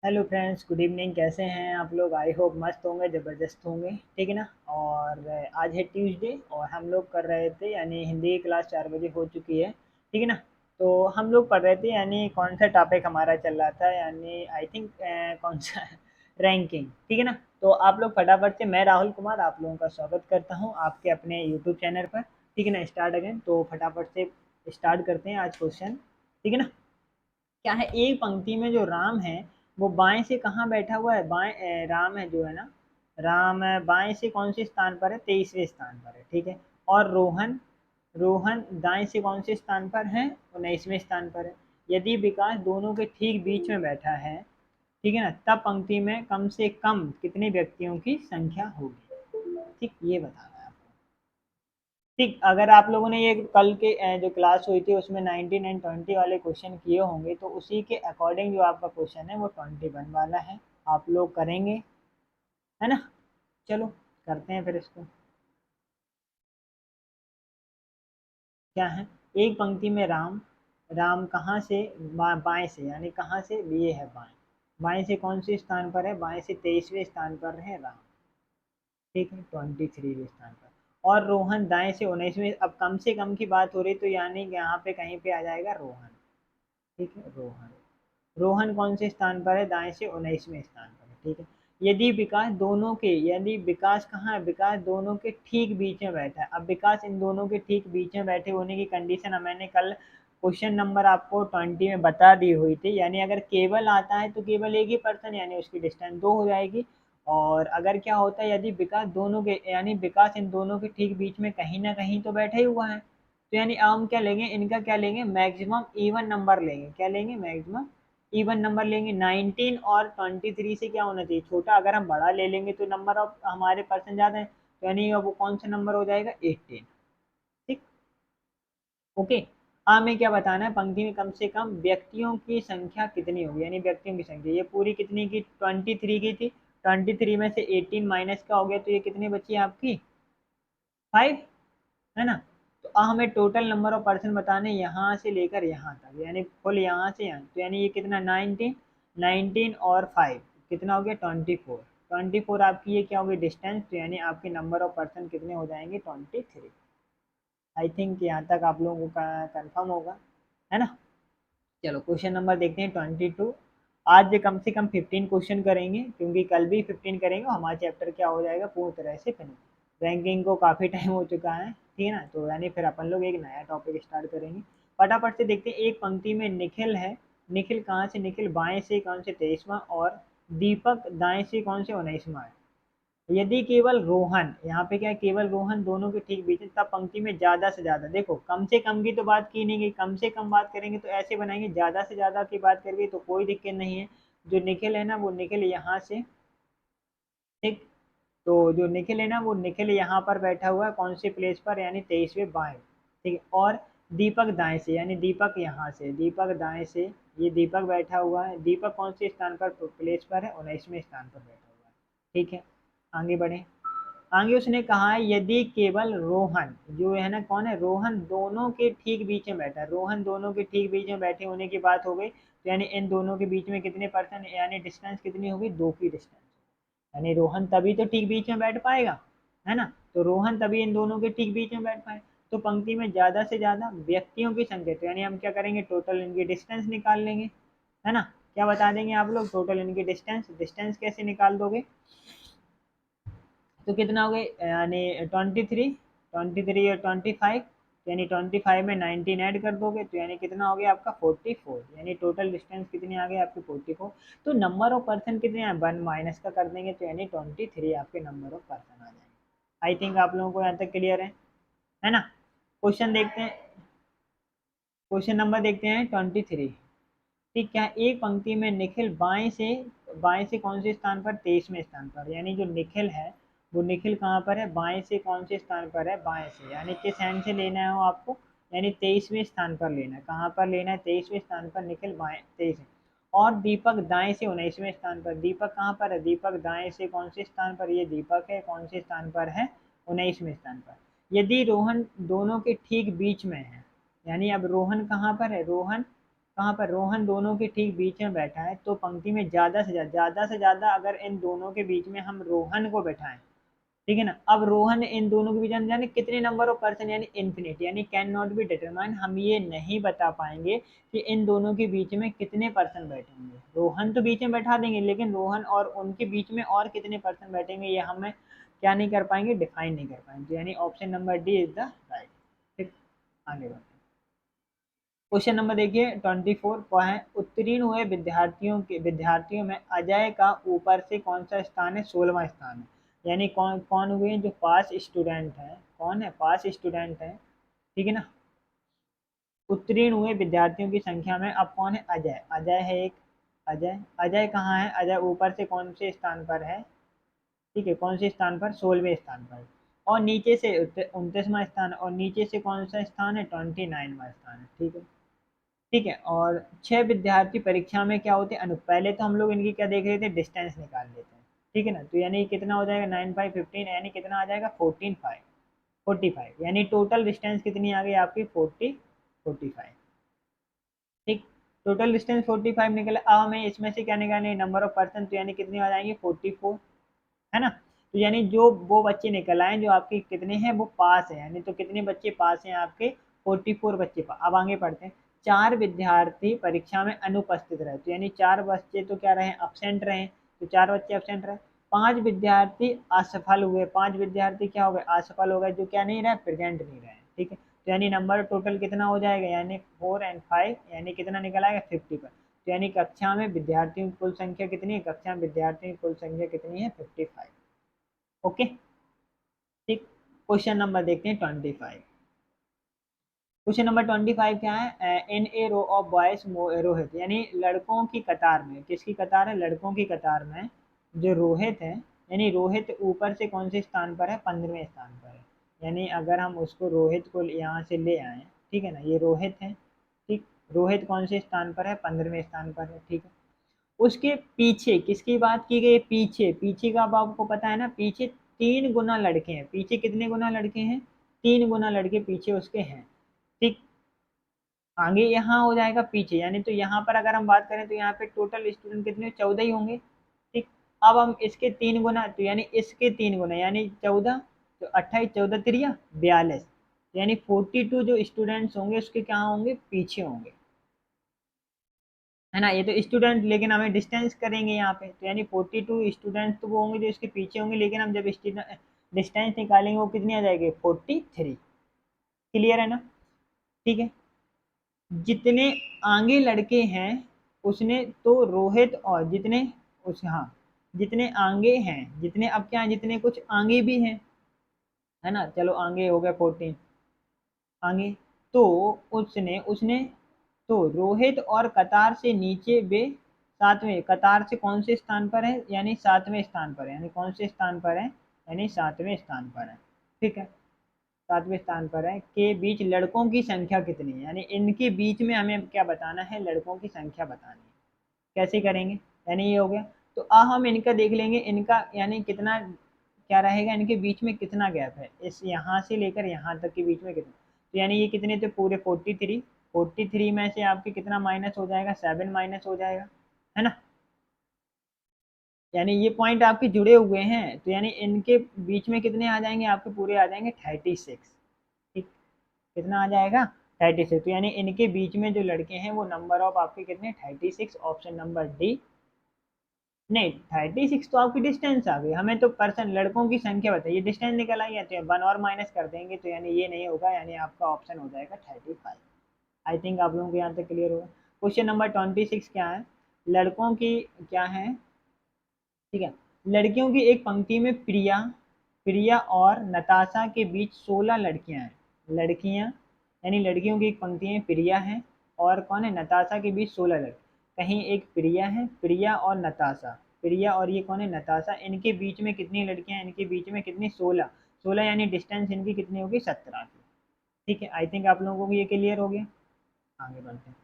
Hello friends, good evening. कैसे हैं आप लोग? आई होप मस्त होंगे, ज़बरदस्त होंगे। ठीक है ना। और आज है ट्यूसडे और हम लोग कर रहे थे यानी हिंदी की क्लास 4 बजे हो चुकी है। ठीक है ना। तो हम लोग पढ़ रहे थे यानी कौन सा टॉपिक हमारा चल रहा था यानी आई थिंक कौन सा रैंकिंग। ठीक है ना। तो आप लोग फटाफट से, मैं राहुल कुमार आप लोगों का स्वागत करता हूँ आपके अपने यूट्यूब चैनल पर। ठीक है ना। Start again. तो फटाफट से स्टार्ट करते हैं आज क्वेश्चन। ठीक है ना। क्या है, एक पंक्ति में जो राम है वो बाएं से कहाँ बैठा हुआ है? बाएं राम है जो है ना, राम बाएं से कौन से स्थान पर है? 23वें स्थान पर है। ठीक है। और रोहन, रोहन दाएं से कौन से स्थान पर है? 19वें स्थान पर है। यदि विकास दोनों के ठीक बीच में बैठा है, ठीक है ना, तब पंक्ति में कम से कम कितने व्यक्तियों की संख्या होगी? ठीक, ये बताना है आपको। ठीक, अगर आप लोगों ने ये कल के जो क्लास हुई थी उसमें 19 एंड 20 वाले क्वेश्चन किए होंगे, तो उसी के अकॉर्डिंग जो आपका क्वेश्चन है वो 21 वाला है। आप लोग करेंगे, है ना। चलो करते हैं फिर इसको। क्या है, एक पंक्ति में राम, राम कहाँ से बाएं से यानी कहाँ से? ये है बाएं। बाएं से कौन से स्थान पर है? बाएं से 23वें स्थान पर है राम। ठीक है, 23वें स्थान पर। और रोहन दाएं से 19वें। अब कम से कम की बात हो रही तो यानी कि यहाँ पे कहीं पे आ जाएगा रोहन। ठीक है, रोहन। रोहन कौन से स्थान पर है? दाएं से 19वें स्थान पर है। ठीक है। यदि विकास दोनों के, यदि विकास कहाँ है? विकास दोनों के ठीक बीच में बैठा है। अब विकास इन दोनों के ठीक बीच में बैठे होने की कंडीशन मैंने कल क्वेश्चन नंबर आपको 20 में बता दी हुई थी। यानी अगर केवल आता है तो केवल एक ही पर्सन यानी उसकी डिस्टेंस 2 हो जाएगी। और अगर क्या होता है, यदि विकास दोनों के यानी विकास इन दोनों के ठीक बीच में कहीं ना कहीं तो बैठा ही हुआ है, तो यानी अब हम क्या लेंगे, इनका क्या लेंगे? मैक्सिमम इवन नंबर लेंगे। क्या लेंगे? मैक्सिमम इवन नंबर लेंगे। 19 और 23 से क्या होना चाहिए? छोटा। अगर हम बड़ा ले लेंगे तो नंबर ऑफ हमारे पर्सन ज़्यादा है, तो यानी वो कौन सा नंबर हो जाएगा? 18। ठीक। ओके। हमें क्या बताना है? पंक्ति में कम से कम व्यक्तियों की संख्या कितनी होगी, यानी व्यक्तियों की संख्या। ये पूरी कितनी की? 23 की थी। 23 में से 18 माइनस का हो गया तो ये कितनी बची आपकी? 5, है ना। तो अब हमें टोटल नंबर ऑफ पर्सन बताने यहाँ से लेकर यहाँ तक, यानी फुल यहाँ से यहाँ। तो यानी ये कितना? 19। 19 और 5 कितना हो गया? 24। 24 आपकी ये क्या होगी? डिस्टेंस। तो यानी आपके नंबर ऑफ पर्सन कितने हो जाएंगे? 23। आई थिंक यहाँ तक आप लोगों का कंफर्म होगा, है ना। चलो क्वेश्चन नंबर देखते हैं 22। आज कम से कम 15 क्वेश्चन करेंगे क्योंकि कल भी 15 करेंगे, हमारा चैप्टर क्या हो जाएगा? पूर्ण तरह से फिनिश। रैंकिंग को काफ़ी टाइम हो चुका है, ठीक है ना। तो यानी फिर अपन लोग एक नया टॉपिक स्टार्ट करेंगे। फटाफट से देखते हैं। एक पंक्ति में निखिल है। निखिल कहाँ से? निखिल बाएं से कौन से? 23वां। और दीपक दाएं से कौन से? 19वां है। यदि केवल रोहन, यहाँ पे क्या है? केवल रोहन दोनों के ठीक बीच में, तब पंक्ति में ज्यादा से ज्यादा। देखो कम से कम की तो बात की नहीं गई, कम से कम बात करेंगे तो ऐसे बनाएंगे। ज्यादा से ज्यादा की बात करेंगे तो कोई दिक्कत नहीं है। जो निखिल है ना, वो निखिल यहाँ से। ठीक। तो जो निखिल है ना, वो निखिल यहाँ पर बैठा हुआ है कौन से प्लेस पर? यानी 23वें बाएं। ठीक है। और दीपक दाएं से, यानी दीपक यहाँ से, दीपक दाएं से। ये दीपक बैठा हुआ है। दीपक कौन से स्थान पर? प्लेस पर है 19वें स्थान पर बैठा हुआ है। ठीक है। आगे बढ़े। आगे उसने कहा है यदि केवल रोहन, जो है ना कौन है? रोहन दोनों के ठीक बीच में बैठा है। रोहन दोनों के ठीक बीच में बैठे होने की बात हो गई, तो यानी इन दोनों के बीच में कितने पर्सन, यानी डिस्टेंस कितनी होगी? 2 की डिस्टेंस। यानी रोहन तभी तो ठीक बीच में बैठ पाएगा, है ना। तो रोहन तभी इन दोनों के ठीक बीच में बैठ पाए। तो पंक्ति में ज्यादा से ज्यादा व्यक्तियों की संख्या, तो यानी हम क्या करेंगे? टोटल इनकी डिस्टेंस निकाल लेंगे, है ना। क्या बता देंगे आप लोग? टोटल इनकी डिस्टेंस। डिस्टेंस कैसे निकाल दोगे? तो कितना हो गए? यानी 23। 23 और 25, यानी 25 में 19 ऐड कर दोगे तो यानी कितना हो गया आपका? 44। यानी टोटल डिस्टेंस कितनी आ गई आपकी? 44। तो नंबर ऑफ पर्सन कितने हैं? 1 माइनस का कर देंगे तो यानी 23 आपके नंबर ऑफ पर्सन आ जाएंगे। आई थिंक आप लोगों को यहाँ तक क्लियर है ना। क्वेश्चन देखते हैं। क्वेश्चन नंबर देखते हैं 23। ठीक। क्या एक पंक्ति में निखिल बाएं से, बाएं से कौन से स्थान पर? 23वें स्थान पर। यानी जो निखिल है वो निखिल कहाँ पर है? बाएं से कौन से स्थान पर है? बाएं से। यानी किस हैंड से लेना है वो आपको? यानी 23वें स्थान पर लेना है। कहाँ पर लेना है? 23वें स्थान पर। निखिल बाएं 23। और दीपक दाएं से 19वें स्थान पर। दीपक कहाँ पर है? दीपक दाएं से कौन से स्थान पर? ये दीपक है, कौन से स्थान पर है? 19वें स्थान पर। यदि रोहन दोनों के ठीक बीच में है, यानी अब रोहन कहाँ पर है? रोहन कहाँ पर, रोहन दोनों के ठीक बीच में बैठा है, तो पंक्ति में ज़्यादा अगर इन दोनों के बीच में हम रोहन को बैठाएं, ठीक है ना। अब रोहन इन दोनों के बीच में यानी कितने नंबर ऑफ पर्सन, यानी इन्फिनिट, यानी कैन नॉट बी डिटरमाइन, हम ये नहीं बता पाएंगे कि इन दोनों के बीच में कितने पर्सन बैठेंगे। रोहन तो बीच में बैठा देंगे, लेकिन रोहन और उनके बीच में और कितने पर्सन बैठेंगे ये हमें क्या नहीं कर पाएंगे, डिफाइन नहीं कर पाएंगे। तो यानी option number D is the right. ठीक, आगे बढ़ते हैं। क्वेश्चन नंबर देखिए 24 को है, उत्तीर्ण हुए विद्यार्थियों में अजय का ऊपर से कौन सा स्थान है, 16वां स्थान है। यानी कौन कौन हुए हैं जो पास स्टूडेंट है, कौन है पास स्टूडेंट है, ठीक है ना। उत्तीर्ण हुए विद्यार्थियों की संख्या में अब कौन है, अजय, अजय है एक, अजय, अजय कहाँ है, अजय ऊपर से कौन से स्थान पर है, ठीक है, कौन से स्थान पर, 16वें स्थान पर। और नीचे से 29वां स्थान, और नीचे से कौन सा स्थान है, 29वां स्थान है, ठीक है। ठीक है, और 6 विद्यार्थी परीक्षा में क्या होते हैं, पहले तो हम लोग इनकी क्या देख रहे थे, डिस्टेंस निकाल लेते हैं, ठीक है ना। तो यानी कितना हो जाएगा, 9 5 15, यानी कितना आ जाएगा, 14 5 45, यानी टोटल डिस्टेंस कितनी आ गई आपकी, 45। ठीक, टोटल डिस्टेंस 45 निकला। अब हमें इसमें से क्या निकालना है, नंबर ऑफ पर्सन, तो यानी कितनी आ जाएंगे, 44, है ना। तो यानी जो वो बच्चे निकल आए जो आपके कितने हैं, वो पास है, यानी तो कितने बच्चे पास हैं आपके, 44 बच्चे पास। अब आगे पढ़ते हैं। 4 विद्यार्थी परीक्षा में अनुपस्थित रहे, तो यानी 4 बच्चे तो क्या रहे, अब्सेंट रहे, तो 4 बच्चे अब्सेंट रहे। 5 विद्यार्थी असफल हुए, 5 विद्यार्थी क्या हो गए, असफल हो गए, जो क्या नहीं रहे, प्रेजेंट नहीं रहे, ठीक है। तो यानी नंबर टोटल कितना हो जाएगा, यानी 4 और 5, यानी कितना निकल आएगा, 50 पर। तो यानी कक्षा में विद्यार्थियों की कुल संख्या कितनी है, कक्षा में विद्यार्थियों की कुल संख्या कितनी है, 55। ओके, ठीक। क्वेश्चन नंबर देखते हैं 25। क्वेश्चन नंबर 25 क्या है, in a row of boys Rohit, यानी लड़कों की कतार में, किसकी कतार है, लड़कों की कतार में जो रोहित है, यानी रोहित ऊपर से कौन से स्थान पर है, 15वें स्थान पर है। यानी अगर हम उसको रोहित को यहाँ से ले आए, ठीक है ना, ये रोहित है, ठीक। रोहित कौन से स्थान पर है, 15वें स्थान पर है, ठीक है। उसके पीछे किसकी बात की गई, पीछे, पीछे का अब आपको पता है ना, पीछे 3 गुना लड़के हैं, पीछे कितने गुना लड़के हैं, 3 गुना लड़के पीछे उसके हैं, ठीक। आगे यहाँ हो जाएगा पीछे, यानी तो यहाँ पर अगर हम बात करें तो यहाँ पे टोटल स्टूडेंट कितने, 14 ही होंगे, ठीक। अब हम इसके 3 गुना, तो यानी इसके 3 गुना यानी 14, तो 28, 14 3 42, यानी 42 जो स्टूडेंट्स होंगे उसके क्या होंगे, पीछे होंगे, है ना। ये तो स्टूडेंट, लेकिन हमें डिस्टेंस करेंगे यहाँ पे, तो यानी 42 स्टूडेंट तो वो होंगे जो इसके पीछे होंगे, लेकिन हम जब डिस्टेंस निकालेंगे वो कितनी आ जाएगी, 43। क्लियर है ना, ठीक है। जितने आगे लड़के हैं उसने तो रोहित, और जितने उस, हाँ, जितने आगे हैं, जितने अब क्या है, जितने कुछ आगे भी हैं, है ना, चलो आगे हो गया 14, आगे, तो उसने उसने तो रोहित और कतार से नीचे वे 7वें, कतार से कौन से स्थान पर है, यानी 7वें स्थान पर है, यानी कौन से स्थान पर है, यानी 7वें स्थान पर है, ठीक है। 7वें स्थान पर है, के बीच लड़कों की संख्या कितनी है, यानी इनके बीच में हमें क्या बताना है, लड़कों की संख्या बतानी है। कैसे करेंगे, यानी ये हो गया। तो हम इनका देख लेंगे, इनका यानी कितना क्या रहेगा, इनके बीच में कितना गैप है, इस यहाँ से लेकर यहाँ तक के बीच में कितना, तो यानी ये कितने थे, पूरे 43, 43 में से आपके कितना माइनस हो जाएगा, 7 माइनस हो जाएगा, है ना। यानी ये पॉइंट आपके जुड़े हुए हैं, तो यानी इनके बीच में कितने आ जाएंगे, आपके पूरे आ जाएंगे 36, ठीक। कितना आ जाएगा, 36, तो यानी इनके बीच में जो लड़के हैं वो नंबर ऑफ आपके कितने, 36, ऑप्शन नंबर डी। नहीं, 36 तो आपकी डिस्टेंस आ गई, हमें तो पर्सन लड़कों की संख्या बताइए, डिस्टेंस निकल आई है, तो 1 और माइनस कर देंगे, तो यानी ये नहीं होगा, यानी आपका ऑप्शन हो जाएगा 35। आई थिंक आप लोगों को यहाँ तक क्लियर होगा। क्वेश्चन नंबर 26 क्या है, लड़कों की क्या है, ठीक है। लड़कियों की एक पंक्ति में प्रिया, प्रिया और नताशा के बीच 16 लड़कियां हैं, लड़कियां, यानी लड़कियों की एक पंक्ति में प्रिया है, और कौन है, नताशा के बीच 16 लड़की, कहीं एक प्रिया है, प्रिया और नताशा, प्रिया और ये कौन है, नताशा, इनके बीच में कितनी लड़कियां हैं, इनके बीच में कितनी, 16, 16, यानी डिस्टेंस इनकी कितनी होगी, 17 की, ठीक है। आई थिंक आप लोगों को ये क्लियर हो गया, आगे बढ़ते हैं।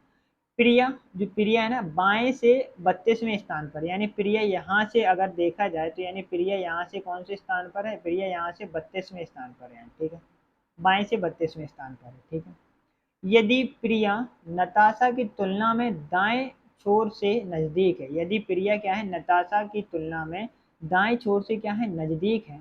प्रिया, जो प्रिया है ना, बाएं से 32वें स्थान पर, यानी प्रिया यहाँ से अगर देखा जाए तो यानी प्रिया यहाँ से कौन से स्थान पर है, प्रिया यहाँ से 32वें स्थान पर है, ठीक है, बाएं से 32वें स्थान पर है, ठीक है। यदि प्रिया नताशा की तुलना में दाएं छोर से नजदीक है, यदि प्रिया क्या है, नताशा की तुलना में दाएं छोर से क्या है, नजदीक है,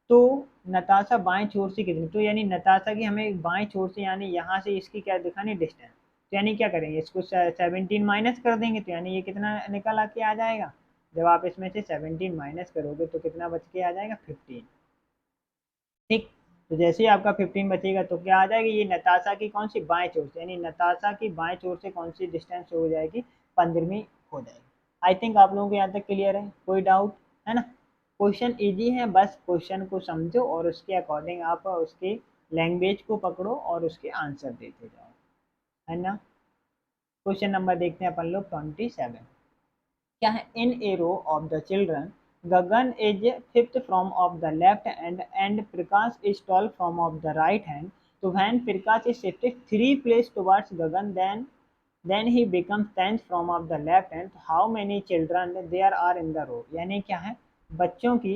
तो नताशा बाएं छोर से कितनी, तो यानी नताशा की हमें बाएं छोर से यानी यहाँ से इसकी क्या दिखानी, डिस्टेंस, तो यानी क्या करेंगे, इसको 17 माइनस कर देंगे, तो यानी ये कितना निकल आके आ जाएगा, जब आप इसमें से 17 माइनस करोगे तो कितना बच के आ जाएगा, 15। ठीक, तो जैसे ही आपका 15 बचेगा तो क्या आ जाएगी, ये नताशा की कौन सी, बाएं छोर से, यानी नताशा की बाएं छोर से कौन सी डिस्टेंस हो जाएगी, 15वीं हो जाएगी। आई थिंक आप लोगों को यहाँ तक क्लियर है, कोई डाउट है ना। क्वेश्चन इजी है, बस क्वेश्चन को समझो और उसके अकॉर्डिंग आप उसके लैंग्वेज को पकड़ो और उसके आंसर देते जाओ, है ना। क्वेश्चन नंबर देखते हैं अपन लोग 27, क्या है, in a row of the children Gagan is fifth from of the left hand and Prakash is 12 from of the right hand, तो when Prakash is shifted 3 place towards Gagan then he becomes 10th from of the left hand, how many children there are in the row, यानी क्या है, बच्चों की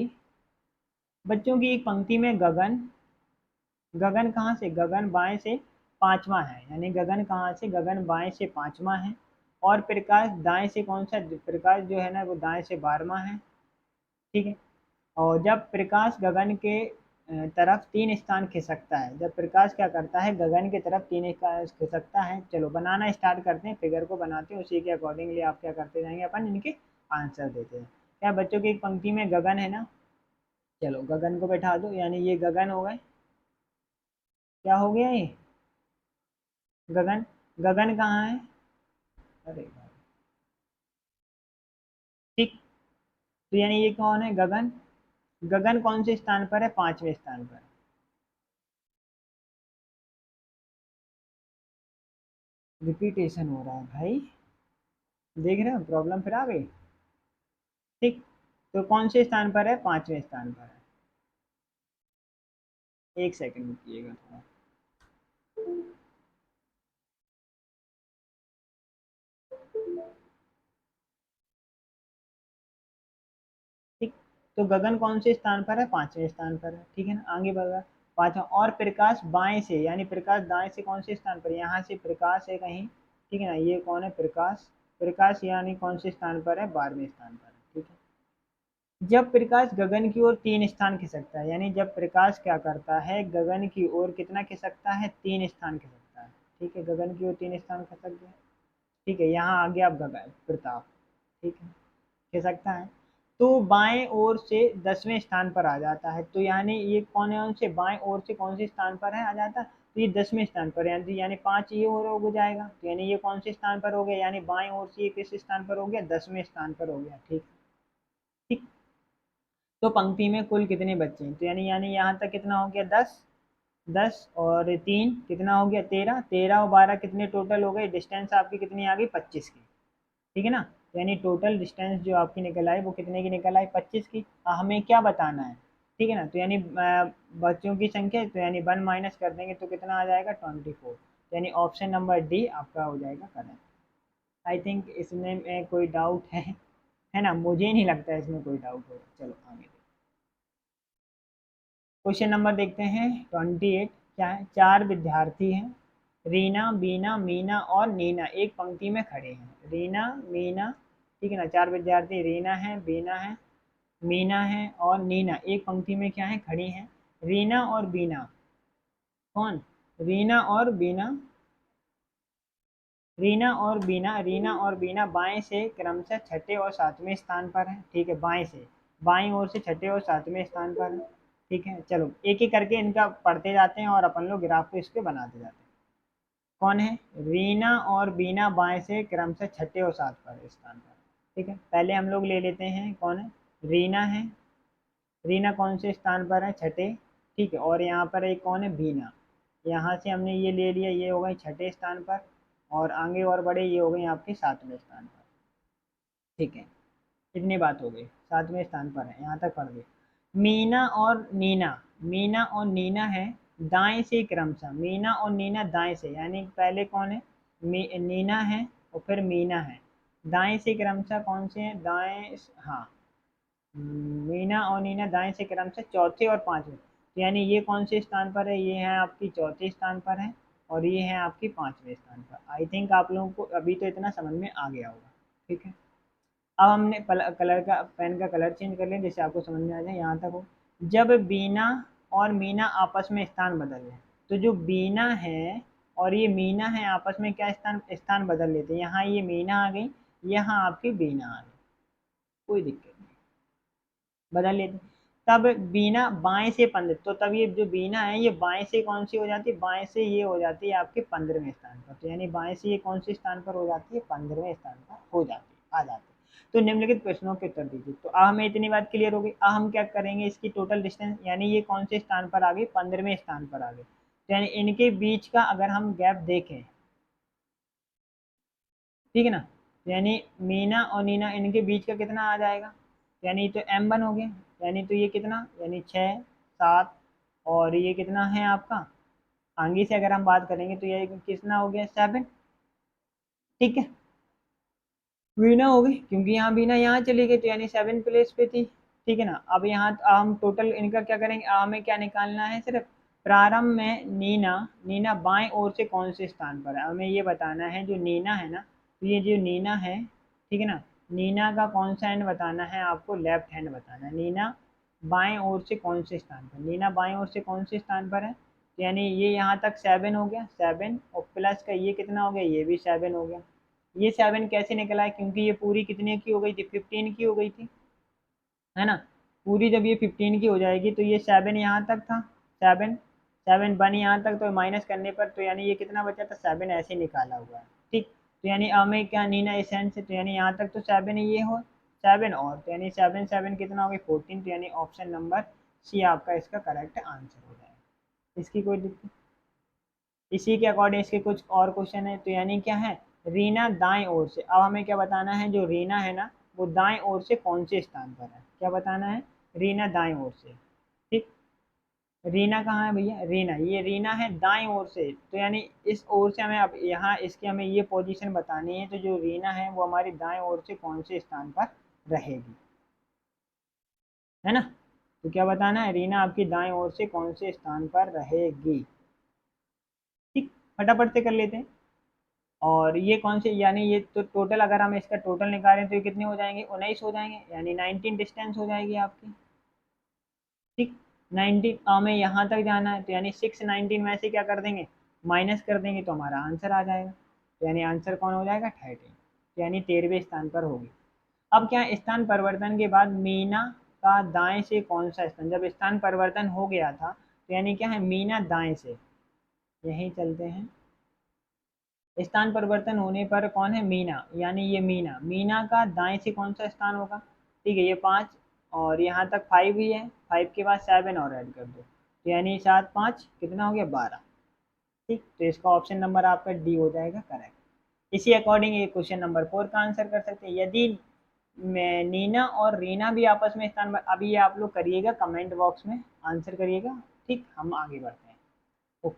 बच्चों की एक पंक्ति में गगन, गगन कहाँ से, गगन बाएं से पांचवा है, यानी गगन कहाँ से, गगन बाएं से पांचवा है, और प्रकाश दाएं से कौन सा, प्रकाश जो है ना वो दाएं से 12वां है। ठीक है, और जब प्रकाश गगन के तरफ 3 स्थान खिसकता है, जब प्रकाश क्या करता है, गगन की तरफ 3 स्थान खिसकता है, चलो बनाना स्टार्ट करते हैं, फिगर को बनाते हैं, उसी के अकॉर्डिंगली आप क्या करते जाएंगे, अपन इनके आंसर देते हैं। क्या बच्चों की एक पंक्ति में गगन है ना, चलो गगन को बैठा दो, यानी ये गगन हो गए, क्या हो गया ये, गगन, गगन कहाँ है, अरे भाई, ठीक, तो यानी ये कौन है, गगन, गगन कौन से स्थान पर है, 5वें स्थान पर। रिपीटेशन हो रहा है भाई, देख रहे हो प्रॉब्लम फिर आ गई। ठीक, तो कौन से स्थान पर है, 5वें स्थान पर है। एक सेकंड रुकिएगा थोड़ा। ठीक, तो गगन कौन से स्थान पर है, 5वें स्थान पर है, ठीक है ना, आगे बढ़ा, पांचवा, और प्रकाश बाएं से, यानी प्रकाश दाएं से कौन से स्थान पर, यहाँ से प्रकाश है कहीं, ठीक है ना, ये कौन है, प्रकाश, प्रकाश यानी कौन से स्थान पर है, 12वें स्थान पर है, ठीक है। जब प्रकाश गगन की ओर 3 स्थान खिसकता है, यानी जब प्रकाश क्या करता है, गगन की ओर कितना खिसकता है, 3 स्थान खिसकता है, ठीक है, गगन की ओर 3 स्थान खिसक गया, ठीक है, यहाँ आ गया अब गगन प्रताप, ठीक है, खिसकता है, तो बाएं ओर से 10वें स्थान पर आ जाता है, तो यानी ये कौन से बाएं ओर से कौन से स्थान पर है, आ जाता है, तो ये 10वें स्थान पर, यानी 5 ये और हो जाएगा, तो यानी ये कौन से स्थान पर हो गया, यानी बाएं ओर से ये किस स्थान पर हो गया, 10वें स्थान पर हो गया, ठीक, ठीक, तो पंक्ति में कुल कितने बच्चे हैं, तो यानी यहाँ तक कितना हो गया, 10, 10 और 3 कितना हो गया, 13, 13 और 12 कितने टोटल हो गए, डिस्टेंस आपकी कितनी आ गई, 25 की, ठीक है ना, यानी टोटल डिस्टेंस जो आपकी निकल आई वो कितने की निकल आई, 25 की। हमें क्या बताना है, ठीक है ना, तो यानी बच्चों की संख्या, तो यानी 1 माइनस कर देंगे तो कितना आ जाएगा, 24, यानी ऑप्शन नंबर डी आपका हो जाएगा करेक्ट। आई थिंक इसमें कोई डाउट है ना, मुझे नहीं लगता है इसमें कोई डाउट होगा, चलो आगे। क्वेश्चन नंबर देखते हैं 28, क्या है, 4 विद्यार्थी हैं, रीना बीना मीना और नीना एक पंक्ति में खड़े हैं, रीना मीना, ठीक है ना, 4 विद्यार्थी, रीना है, बीना है, मीना है और नीना एक पंक्ति में क्या है, खड़ी हैं, रीना और बीना, कौन, रीना और बीना, रीना और बीना बाएं से क्रमशः छठे और सातवें स्थान पर है, ठीक है, बाएं से, बाएं ओर से छठे और सातवें स्थान पर है, ठीक है, चलो एक एक करके इनका पढ़ते जाते हैं और अपन लोग ग्राफ को इस पे बनाते जाते हैं। कौन है, रीना और बीना बाएं से क्रमशः छठे और सात पर स्थान पर, ठीक है, पहले हम लोग ले लेते हैं, कौन है, रीना है, रीना कौन से स्थान पर है, छठे, ठीक है, और यहाँ पर एक कौन है, बीना, यहाँ से हमने ये ले लिया, ये हो गई छठे स्थान पर, और आगे और बड़े ये हो गए आपके सातवें स्थान पर, ठीक है, कितनी बात हो गई, सातवें स्थान पर है, यहाँ तक पढ़ गए। मीना और नीना, मीना और नीना है दाएं से क्रमशः, मीना और नीना दाएं से, यानी पहले कौन है, नीना है और फिर मीना है, दाएं से क्रमशः कौन से हैं, दाएं, हाँ, मीना और नीना दाएं से क्रमशः चौथे और पांचवें, तो यानी ये कौन से स्थान पर है, ये है आपकी चौथे स्थान पर है, और ये है आपकी 5वें स्थान पर। आई थिंक आप लोगों को अभी तो इतना समझ में आ गया होगा। ठीक है, अब हमने कलर का पेन का कलर चेंज कर लिया जिससे आपको समझ में आ जाए, यहाँ तक हो। जब बीना और मीना आपस में स्थान बदल लें, तो जो बीना है और ये मीना है आपस में क्या स्थान स्थान बदल लेते हैं। यहाँ ये मीना आ गई, यहाँ आपकी बीना आ गई, कोई दिक्कत नहीं, बदल लेते हैं। तब बीना बाएं से 15, तो तब ये जो बीना है ये बाएं से कौन सी हो जाती है, बाएं से ये हो जाती है आपके 15वें स्थान पर। तो यानी बाएं से ये कौन से स्थान पर हो जाती है, 15वें स्थान पर हो जाती है, आ जाती है। तो निम्नलिखित प्रश्नों के उत्तर दीजिए। तो अब हमें इतनी बात क्लियर हो गई। अब हम क्या करेंगे, इसकी टोटल डिस्टेंस, यानी ये कौन से स्थान पर आ गई, 15वें स्थान पर आ गई। तो यानी इनके बीच का अगर हम गैप देखें, ठीक है ना, यानी मीना और नीना इनके बीच का कितना आ जाएगा, यानी तो m1 हो गया, यानी तो ये कितना, यानी 6 7, और ये कितना है आपका, आगे से अगर हम बात करेंगे तो ये कितना हो गया 7। ठीक है, वीना हो गई क्योंकि यहाँ बीना यहाँ चली गई, तो यानी 7 प्लेस पे थी। ठीक है ना, अब यहाँ हम टोटल इनका क्या करेंगे, हमें क्या निकालना है, सिर्फ प्रारंभ में नीना, नीना बाएं ओर से कौन से स्थान पर है, हमें ये बताना है। जो नीना है ना, तो ये जो नीना है, ठीक है ना, नीना का कौन सा एंड बताना है आपको, लेफ्ट हैंड बताना है। नीना बाएं ओर से कौन से स्थान पर, नीना बाएं ओर से कौन से स्थान पर है, तो यानी ये यहाँ तक 7 हो गया, 7 और प्लस का ये कितना हो गया, ये भी 7 हो गया। ये 7 कैसे निकला है, क्योंकि ये पूरी कितने की हो गई थी, 15 की हो गई थी, है ना। पूरी जब ये 15 की हो जाएगी तो ये 7 यहाँ तक था, 7 7 बन यहाँ तक, तो माइनस करने पर तो यानी ये कितना बचा था, 7 ऐसे निकाला हुआ है। ठीक, तो यानी हमें क्या नीना एसेंस से, तो यानी यहाँ तक तो 7 ये हो, 7 और, तो यानी 7 7 कितना हो गया 14, तो यानी ऑप्शन नंबर सी आपका इसका करेक्ट आंसर हो जाएगा। इसकी कोई दिक्कत, इसी के अकॉर्डिंग इसके कुछ और क्वेश्चन है। तो यानी क्या है, रीना दाएं ओर से, अब हमें क्या बताना है, जो रीना है ना वो दाएं ओर से कौन से स्थान पर है, क्या बताना है, रीना दाएं ओर से। ठीक, रीना कहाँ है भैया, रीना, ये रीना है दाएं ओर से, तो यानी इस ओर से हमें अब यहाँ इसकी हमें ये पोजीशन बतानी है। तो जो रीना है वो हमारी दाएं ओर से कौन से स्थान पर रहेगी, है ना। तो क्या बताना है, रीना आपकी दाएं ओर से कौन से स्थान पर रहेगी। ठीक, फटाफट से कर लेते हैं। और ये कौन से, यानी ये तो टोटल अगर हम इसका टोटल निकालें तो ये कितने हो जाएंगे, 19 हो जाएंगे, यानी 19 डिस्टेंस हो जाएगी आपकी। ठीक, 19 हमें यहाँ तक जाना है, तो यानी 6 19 में से क्या कर देंगे, माइनस कर देंगे तो हमारा आंसर आ जाएगा। तो यानी आंसर कौन हो जाएगा, 13, यानी 13वें स्थान पर होगी। अब क्या है, स्थान परिवर्तन के बाद मीना का दाएं से कौन सा स्थान, जब स्थान परिवर्तन हो गया था तो यानी क्या है, मीना दाएं से, यहीं चलते हैं। स्थान परिवर्तन होने पर कौन है, मीना, यानी ये मीना, मीना का दाएं से कौन सा स्थान होगा। ठीक है, ये 5 और यहाँ तक 5 ही है, 5 के बाद 7 और ऐड कर दो, तो यानी 7 5 कितना हो गया 12। ठीक, तो इसका ऑप्शन नंबर आपका डी हो जाएगा करेक्ट। इसी अकॉर्डिंग ये क्वेश्चन नंबर 4 का आंसर कर सकते हैं। यदि नीना और रीना भी आपस में स्थान, अभी ये आप लोग करिएगा कमेंट बॉक्स में आंसर करिएगा। ठीक, हम आगे बढ़ते हैं। ओके,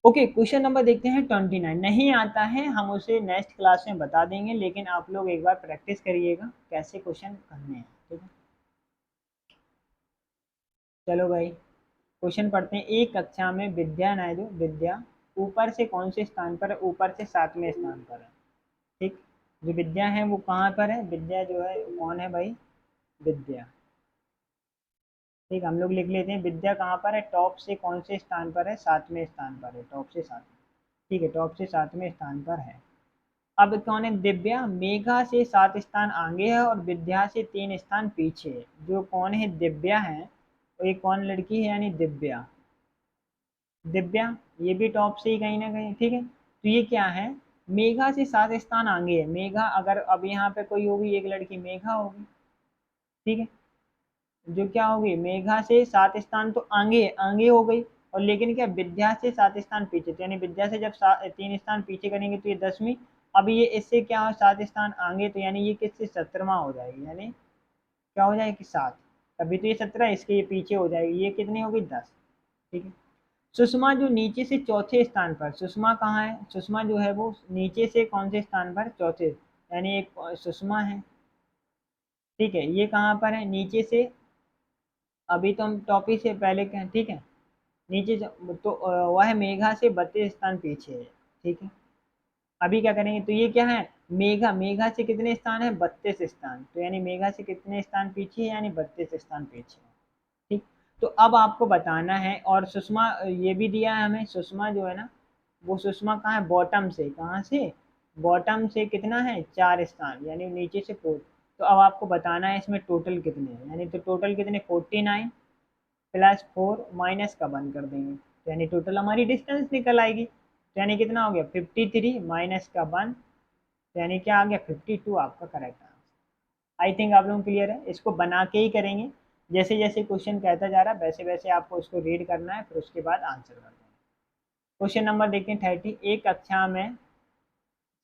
ओके, क्वेश्चन नंबर देखते हैं 29। नहीं आता है हम उसे नेक्स्ट क्लास में बता देंगे, लेकिन आप लोग एक बार प्रैक्टिस करिएगा कैसे क्वेश्चन करने हैं। ठीक है, चलो भाई क्वेश्चन पढ़ते हैं। एक कक्षा में विद्या नायडू, विद्या ऊपर से कौन से स्थान पर है, ऊपर से 7वें स्थान पर है। ठीक, जो विद्या है वो कहाँ पर है, विद्या जो है कौन है भाई, विद्या। ठीक, हम लोग लिख लेते हैं विद्या कहाँ पर है, टॉप से कौन से स्थान पर है, 7वें स्थान पर है, टॉप से 7। ठीक है, टॉप से 7वें स्थान पर है। अब कौन है, दिव्या मेघा से 7 स्थान आगे है और विद्या से 3 स्थान पीछे है। जो कौन है, दिव्या है, तो ये कौन लड़की है, यानी दिव्या, दिव्या ये भी टॉप से ही कहीं ना कहीं। ठीक है, तो ये क्या है, मेघा से 7 स्थान आगे है। मेघा अगर अब यहाँ पे कोई होगी एक लड़की, मेघा होगी। ठीक है, जो क्या होगी, मेघा से 7 स्थान तो आगे आगे हो गई, और लेकिन क्या विद्या से 7 स्थान पीछे, तो यानी विद्या से जब 3 स्थान पीछे करेंगे तो ये 10वीं। अब ये इससे क्या हो, 7 स्थान आगे, तो यानी ये किससे 17वां हो जाएगी, यानी क्या हो जाएगी 7, तभी तो ये 17, इसके ये पीछे हो जाएगी, ये कितनी होगी 10। ठीक है, सुषमा जो नीचे से चौथे स्थान पर, सुषमा कहाँ है, सुषमा जो है वो नीचे से कौन से स्थान पर, चौथे, यानी एक सुषमा है। ठीक है, ये कहाँ पर है, नीचे से, अभी तो हम टॉपिक से पहले के हैं। ठीक है, नीचे से तो वह मेघा से 32 स्थान पीछे है। ठीक है, अभी क्या करेंगे, तो ये क्या है, मेघा, मेघा से कितने स्थान है, 32 स्थान, तो यानी मेघा से कितने स्थान पीछे है, यानी 32 स्थान पीछे है। ठीक, तो अब आपको बताना है, और सुषमा ये भी दिया है हमें, सुषमा जो है ना, वो सुषमा कहाँ है, बॉटम से, कहाँ से, बॉटम से कितना है, 4 स्थान, यानी नीचे से 4। तो अब आपको बताना है इसमें टोटल कितने हैं, यानी तो टोटल कितने, 49 प्लस 4 माइनस का 1 कर देंगे, तो यानी टोटल हमारी डिस्टेंस निकल आएगी, तो यानी कितना हो गया, 53 माइनस का 1, तो यानी क्या आ गया, 52 आपका करेक्ट आंसर। आई थिंक आप लोग क्लियर है, इसको बना के ही करेंगे, जैसे जैसे क्वेश्चन कहता जा रहा है वैसे वैसे आपको उसको रीड करना है, फिर उसके बाद आंसर कर देना। क्वेश्चन नंबर देखते हैं 30, एक कक्षा में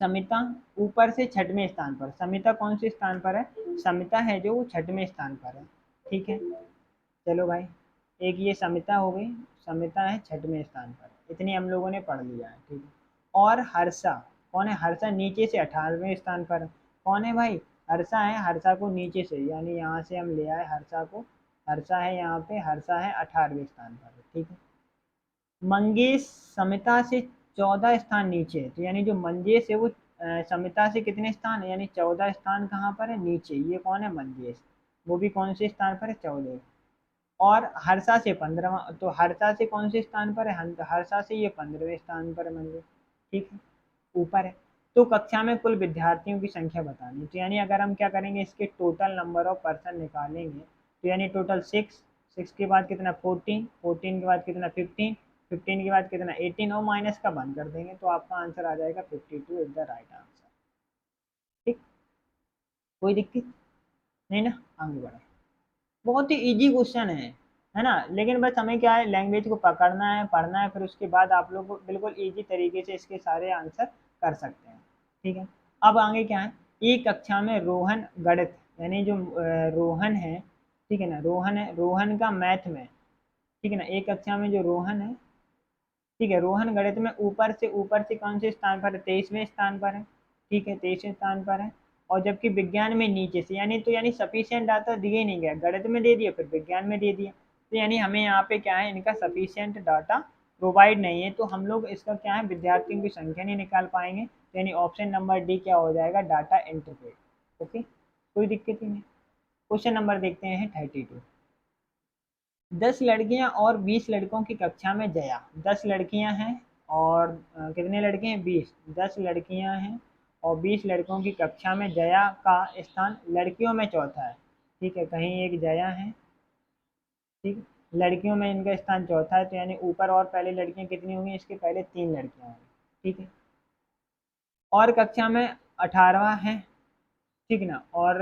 समिता ऊपर से छठवें स्थान पर, समिता कौन से स्थान पर है, समिता है जो वो छठवें स्थान पर है। ठीक है, चलो भाई, एक ये समिता हो गई, समिता है छठवें स्थान पर, इतनी हम लोगों ने पढ़ लिया है। ठीक है, और हर्षा, कौन है, हर्षा नीचे से 18वें स्थान पर है। कौन है भाई, हर्षा है, हर्षा को नीचे से, यानी यहाँ से हम ले आए हर्षा को, हर्षा है यहाँ पे, हर्षा है 18वें स्थान पर। ठीक है, मंगेश समिता से 14 स्थान नीचे है, तो यानी जो मंगेश है वो समिता से कितने स्थान है, यानी 14 स्थान कहाँ पर है, नीचे, ये कौन है, मंगेश, वो भी कौन से स्थान पर है, 14। और हर्षा से 15वां, तो हर्षा से कौन से स्थान पर है, हर्षा से ये 15वें स्थान पर है मंदिर। ठीक है, ऊपर है। तो कक्षा में कुल विद्यार्थियों की संख्या बतानी, तो यानी अगर हम क्या करेंगे, इसके टोटल नंबर ऑफ पर्सन निकालेंगे, तो यानी टोटल 6, 6 के बाद कितना 14, 14 के बाद कितना 15, 15 के बाद कितना 18, और माइनस का 1 कर देंगे, तो आपका आंसर आ जाएगा 52 इज द राइट आंसर। ठीक, कोई दिक्कत नहीं ना, आगे बढ़े। बहुत ही इजी क्वेश्चन है ना, लेकिन बस हमें क्या है, लैंग्वेज को पकड़ना है, पढ़ना है, फिर उसके बाद आप लोग बिल्कुल इजी तरीके से इसके सारे आंसर कर सकते हैं। ठीक है, अब आगे क्या है, एक कक्षा में रोहन गणित, यानी जो रोहन है, ठीक है ना, रोहन है, रोहन का मैथ में, ठीक है ना, एक कक्षा में जो रोहन है, ठीक है, रोहन गणित में ऊपर से कौन से स्थान पर है, 23वें स्थान पर है। ठीक है, 23वें स्थान पर है, और जबकि विज्ञान में नीचे से, यानी तो यानी सफिशियंट डाटा दिए ही नहीं गया, गणित में दे दिया, फिर विज्ञान में दे दिया, तो यानी हमें यहाँ पे क्या है, इनका सफिशियंट डाटा प्रोवाइड नहीं है, तो हम लोग इसका क्या है, विद्यार्थियों की संख्या नहीं निकाल पाएंगे, तो यानी ऑप्शन नंबर डी क्या हो जाएगा, डाटा इंटरप्रेट। ओके, कोई दिक्कत ही नहीं। क्वेश्चन नंबर देखते हैं 32, 10 लड़कियां और 20 लड़कों की कक्षा में जया, 10 लड़कियां हैं और कितने लड़के हैं, 20, 10 लड़कियां हैं और 20 लड़कों की कक्षा में जया का स्थान लड़कियों में चौथा है। ठीक है, कहीं एक जया है, ठीक, लड़कियों में इनका स्थान चौथा है, तो यानी ऊपर और पहले लड़कियां कितनी होंगी, इसके पहले 3 लड़कियां होंगी। ठीक है, और कक्षा में 18वां है, ठीक ना, और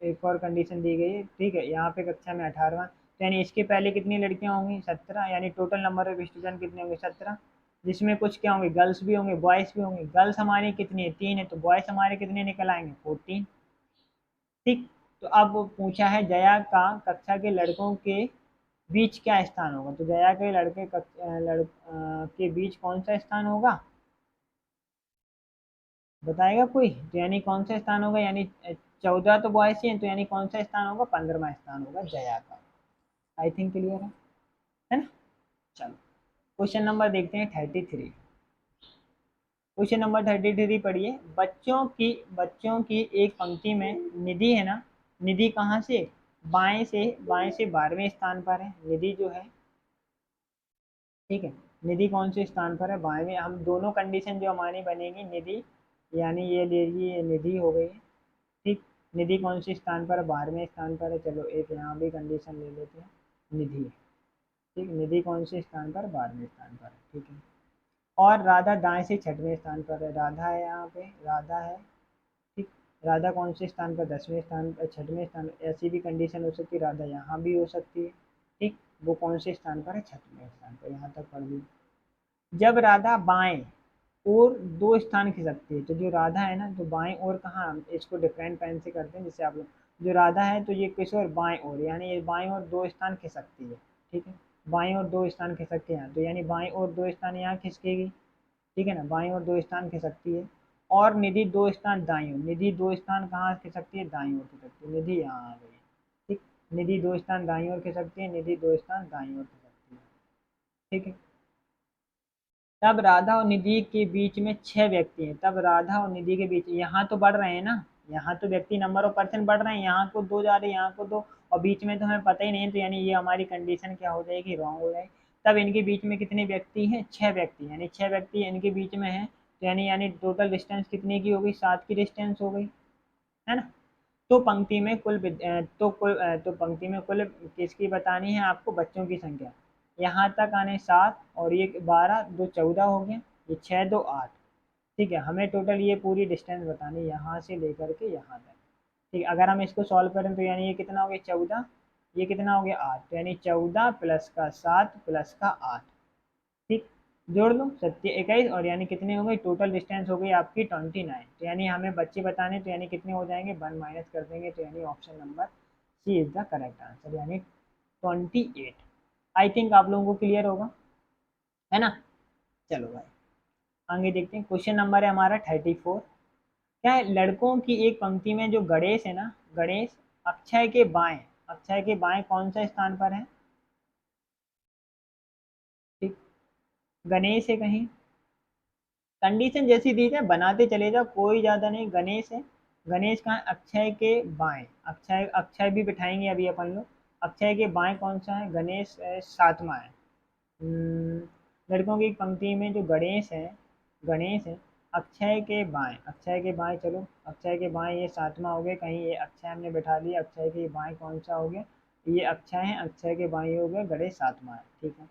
एक और कंडीशन दी गई है, ठीक है, यहाँ पे कक्षा में 18वां, तो यानी इसके पहले कितनी लड़कियां होंगी, 17, यानी टोटल नंबर ऑफ स्टूडेंट कितने होंगे, 17, जिसमें कुछ क्या होंगे, गर्ल्स भी होंगे, बॉयज़ भी होंगे, गर्ल्स हमारी कितनी है, 3 है, तो बॉयज़ हमारे कितने निकल आएंगे, 14। ठीक, तो अब वो पूछा है जया का कक्षा के लड़कों के बीच क्या स्थान होगा, तो जया के के बीच कौन सा स्थान होगा, बताएगा कोई, तो यानी कौन सा स्थान होगा, यानी 14 तो बॉयज ही हैं, तो यानी कौन सा स्थान होगा, 15वां स्थान होगा जया का। आई थिंक क्लियर है ना। चलो, क्वेश्चन नंबर देखते हैं 33, क्वेश्चन नंबर 33 पढ़िए, बच्चों की एक पंक्ति में निधि है ना, निधि कहाँ से, बाएं से 12वें स्थान पर है, निधि जो है, ठीक है, निधि कौन से स्थान पर है, बाएं, हम दोनों कंडीशन जो हमारी बनेगी, निधि, यानी ये ले लीजिए, ये निधि हो गई है। ठीक, निधि कौन से स्थान पर है, 12वें स्थान पर है, चलो एक यहाँ भी कंडीशन ले लेते हैं, निधि, ठीक, निधि कौन से स्थान पर, 12वें स्थान पर है। ठीक है, और राधा दाएं से 6वें स्थान पर है, राधा है यहाँ पे, राधा है, ठीक, राधा कौन से स्थान पर, 10वें स्थान पर, 6वें स्थान, ऐसी भी कंडीशन हो सकती है, राधा यहाँ भी हो सकती है। ठीक, वो कौन से स्थान पर है, 6वें स्थान पर, यहाँ तक पढ़ ली। जब राधा बाएं और 2 स्थान खिसकती है, तो जो राधा है ना, तो बाएं और कहाँ, इसको डिफरेंट पेन से करते हैं, जैसे आप लोग, जो राधा है तो ये किस और, बाएं और, यानी ये बाएं और 2 स्थान खिसकती है। ठीक है, बाएं और 2 स्थान खिसकते हैं, तो यानी बाएं और 2 स्थान यहाँ खिसकेगी। ठीक है ना, बाएं और 2 स्थान खिसकती है, और निधि 2 स्थान दाईं ओर, निधि 2 स्थान कहाँ खिसकती है, दाईं ओर खिसकती है, निधि यहाँ आ गई। ठीक, निधि 2 स्थान दाईं ओर खिसकती है, निधि 2 स्थान दाईं ओर खिसकती है। ठीक है। तब राधा और निधि के बीच में 6 व्यक्ति हैं। तब राधा और निधि के बीच, यहाँ तो बढ़ रहे हैं ना, यहाँ तो व्यक्ति नंबर ऑफ पर्सन बढ़ रहे हैं, यहाँ को 2 जा रहे हैं, यहाँ को 2, और बीच में तो हमें पता ही नहीं है, तो यानी ये हमारी कंडीशन क्या हो जाएगी, रॉन्ग हो जाएगी। तब इनके बीच में कितने व्यक्ति हैं, 6 व्यक्ति, यानी 6 व्यक्ति इनके बीच में हैं, तो यानी टोटल डिस्टेंस कितने की हो गई, 7 की डिस्टेंस हो गई, है ना। तो पंक्ति में तो पंक्ति में कुल किसकी बतानी है आपको, बच्चों की संख्या। यहाँ तक आने 7 और ये 12, 2 14 हो गया, ये 6 2 8। ठीक है, हमें टोटल ये पूरी डिस्टेंस बतानी है यहाँ से लेकर के यहाँ तक। ठीक है, अगर हम इसको सॉल्व करें तो यानी ये कितना हो गया 14, ये कितना हो गया 8, तो यानी 14 प्लस का 7 प्लस का 8। ठीक, जोड़ लो 27 21, और यानी कितने हो गए, टोटल डिस्टेंस हो गई आपकी 29। तो यानी हमें बच्चे बताने, तो यानी कितने हो जाएंगे, 1 माइनस कर देंगे, तो यानी option number C is the correct answer, यानी 28। आई थिंक आप लोगों को क्लियर होगा, है ना। चलो भाई आगे देखते हैं, क्वेश्चन नंबर है हमारा 34। क्या है, लड़कों की एक पंक्ति में जो गणेश है ना, गणेश अक्षय के बाएं कौन सा स्थान पर है। ठीक, गणेश है कहीं, कंडीशन जैसी दी है बनाते चले जाओ, कोई ज्यादा नहीं, गणेश है। गणेश कहाँ है? अक्षय के बाएं, अक्षय अक्षय भी बिठाएंगे अभी अपन लोग। अक्षय के बाएं कौन सा है, गणेश 7वां है। हम्म, लड़कों की एक पंक्ति में जो गणेश है, अक्षय के बाएं, चलो अक्षय के बाएं ये 7वां हो गया, कहीं ये अक्षय हमने बैठा लिया, अक्षय के बाएं कौन सा हो गया, ये अक्षय है, अक्षय के बाएं हो गया, गणेश 7वां है, ठीक है।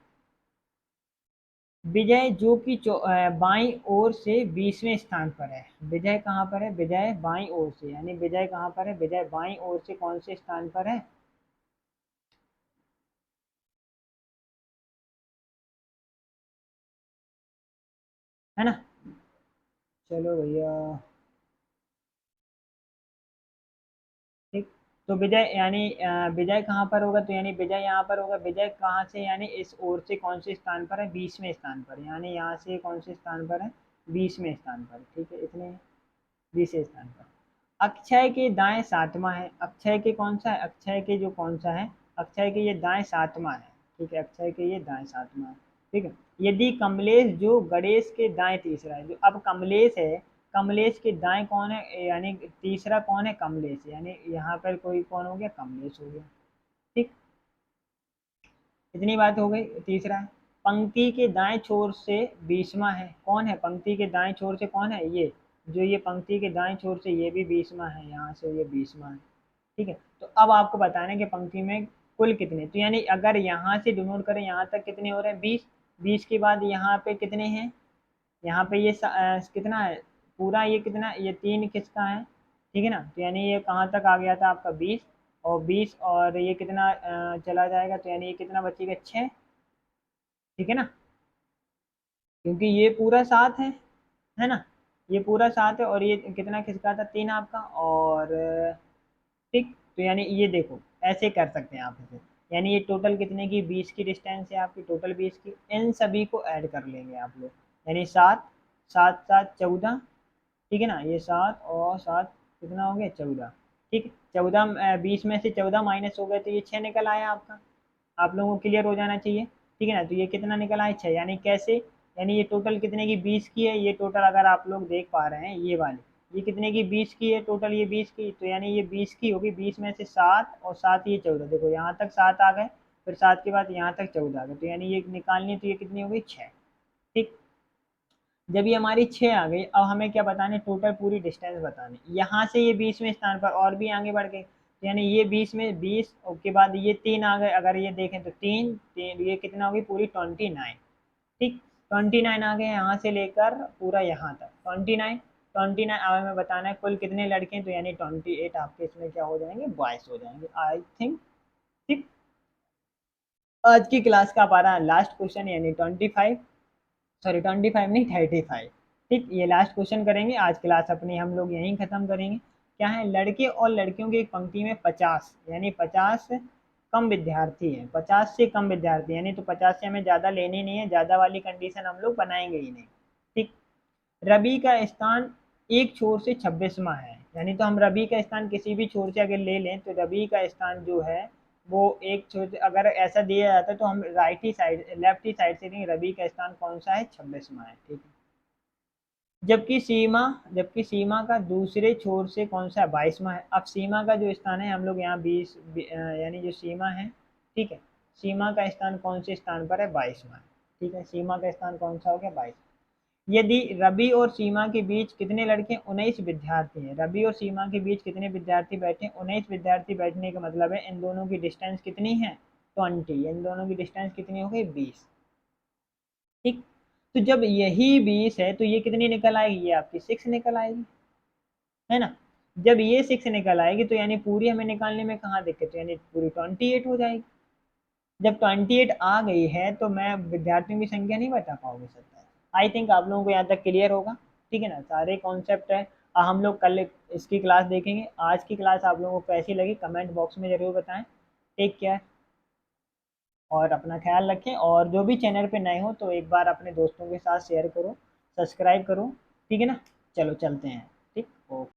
विजय जो कि बाईं ओर से 20वें स्थान पर है। विजय कहाँ पर है, विजय बाईं ओर से, यानी विजय कहाँ पर है, विजय बाईं ओर से कौन से स्थान पर है। है ना। चलो भैया, ठीक। तो विजय यानी विजय कहाँ पर होगा, तो यानी विजय यहाँ पर होगा, विजय कहाँ से, यानी इस ओर से कौन से स्थान पर है, 20वें स्थान पर, यानी यहाँ से कौन से स्थान पर है, 20वें स्थान पर, ठीक है, इतने 20वें स्थान पर। अक्षय के दाएं 7वां है, अक्षय के कौन सा है, अक्षय के जो कौन सा है, अक्षय के ये दाएं 7वां है, ठीक है, अक्षय के ये दाएं 7वां है, ठीक है। यदि कमलेश जो गणेश के दाएं तीसरा है, जो अब कमलेश है, कमलेश के दाएं कौन है, यानी तीसरा कौन है, कमलेश, यानी यहाँ पर कोई कौन हो गया, कमलेश हो गया, ठीक। इतनी बात हो गई, तीसरा है। पंक्ति के दाएं छोर से 20वां है, कौन है, पंक्ति के दाएं छोर से कौन है, ये जो ये पंक्ति के दाएं छोर से ये भी 20वां है, यहाँ से ये 20वां है, ठीक है। तो अब आपको बताना है कि पंक्ति में कुल कितने, तो यानी अगर यहाँ से डिनोट करें यहाँ तक कितने हो रहे हैं, 20। 20 के बाद यहाँ पे कितने हैं, यहाँ पे ये कितना है, पूरा ये कितना, ये 3 किसका है, ठीक है ना। तो यानी ये कहाँ तक आ गया था आपका 20, और 20 और ये कितना चला जाएगा, तो यानी ये कितना बचेगा, 6, ठीक है ना, क्योंकि ये पूरा 7 है ना, ये पूरा 7 है, और ये कितना किसका था, 3 आपका, और ठीक। तो यानी ये देखो, ऐसे कर सकते हैं आप इसे, यानी ये टोटल कितने की, 20 की डिस्टेंस है आपकी, टोटल 20 की, इन सभी को ऐड कर लेंगे आप लोग, यानी 7 7 7 14, ठीक है ना, ये 7 और 7 कितना हो गया, 14, ठीक है। 14 20 में से 14 माइनस हो गए, तो ये 6 निकल आया आपका, आप लोगों को क्लियर हो जाना चाहिए, ठीक है ना। तो ये कितना निकल आया, 6, यानी कैसे, यानी ये टोटल कितने की, 20 की है, ये टोटल अगर आप लोग देख पा रहे हैं ये वाली, ये कितने की, 20 की है टोटल, ये 20 की, तो यानी ये 20 की होगी, 20 में से 7 और 7 ये 14, देखो यहाँ तक 7 आ गए, फिर 7 के बाद यहाँ तक 14 आ गए, तो यानी ये निकालनी है, तो ये कितनी हो गई, 6, ठीक। जब ये हमारी 6 आ गई, अब हमें क्या बताने, टोटल पूरी डिस्टेंस बतानी, यहाँ से ये 20वें स्थान पर और भी आगे बढ़ गए, तो यानी ये 20 में 20 के बाद ये 3 आ गए, अगर ये देखें तो 3 3 ये कितना होगी, पूरी 29, ठीक। 29 आ गए यहाँ से लेकर पूरा यहाँ तक, 29 अब हमें बताना है कुल कितने लड़के हैं, तो यानी 28 आपके इसमें क्या हो जाएंगे, बॉयस हो जाएंगे, आई थिंक, ठीक। आज की क्लास का हमारा लास्ट क्वेश्चन, यानी 25, सॉरी 25 नहीं, 35, ठीक। ये लास्ट क्वेश्चन करेंगे, आज क्लास अपनी हम लोग यहीं खत्म करेंगे। क्या है, लड़के और लड़कियों की एक पंक्ति में 50, यानी 50 कम विद्यार्थी हैं, 50 से कम विद्यार्थी, यानी तो 50 से हमें ज़्यादा लेनी नहीं है, ज़्यादा वाली कंडीशन हम लोग बनाएंगे ही नहीं, ठीक। रवि का स्थान एक छोर से 26वां है, यानी तो हम रवि का स्थान किसी भी छोर से अगर ले लें, तो रवि का स्थान जो है वो एक छोटे, अगर ऐसा दिया जाता है तो हम राइट ही साइड, लेफ्ट ही साइड से देंगे रवि का स्थान कौन सा है, 26वां है, ठीक है। जबकि सीमा का दूसरे छोर से कौन सा है, 22वां है। अब सीमा का जो स्थान है हम लोग यहाँ 20 यानी जो सीमा है, ठीक है, सीमा का स्थान कौन से स्थान पर है, 22वां है, ठीक है। सीमा का स्थान कौन सा हो गया, 22। यदि रवि और सीमा के बीच कितने लड़के, 19 विद्यार्थी हैं, रवि और सीमा के बीच कितने विद्यार्थी बैठे, 19 विद्यार्थी बैठने का मतलब है इन दोनों की डिस्टेंस कितनी है, 20, इन दोनों की डिस्टेंस कितनी हो गई, 20, ठीक। तो जब यही 20 है तो ये कितनी निकल आएगी, ये आपकी 6 निकल आएगी, है ना। जब ये 6 निकल आएगी तो यानी पूरी हमें निकालने में कहाँ दिक्कत है, यानी पूरी 28 हो जाएगी। जब 28 आ गई है तो मैं विद्यार्थियों की संख्या नहीं बता पाओगे सकता है। आई थिंक आप लोगों को यहाँ तक क्लियर होगा, ठीक है ना, सारे कॉन्सेप्ट है। हम लोग कल इसकी क्लास देखेंगे। आज की क्लास आप लोगों को कैसी लगी कमेंट बॉक्स में जरूर बताएं। टेक केयर और अपना ख्याल रखें, और जो भी चैनल पे नए हो तो एक बार अपने दोस्तों के साथ शेयर करो, सब्सक्राइब करो, ठीक है ना। चलो चलते हैं, ठीक, ओके।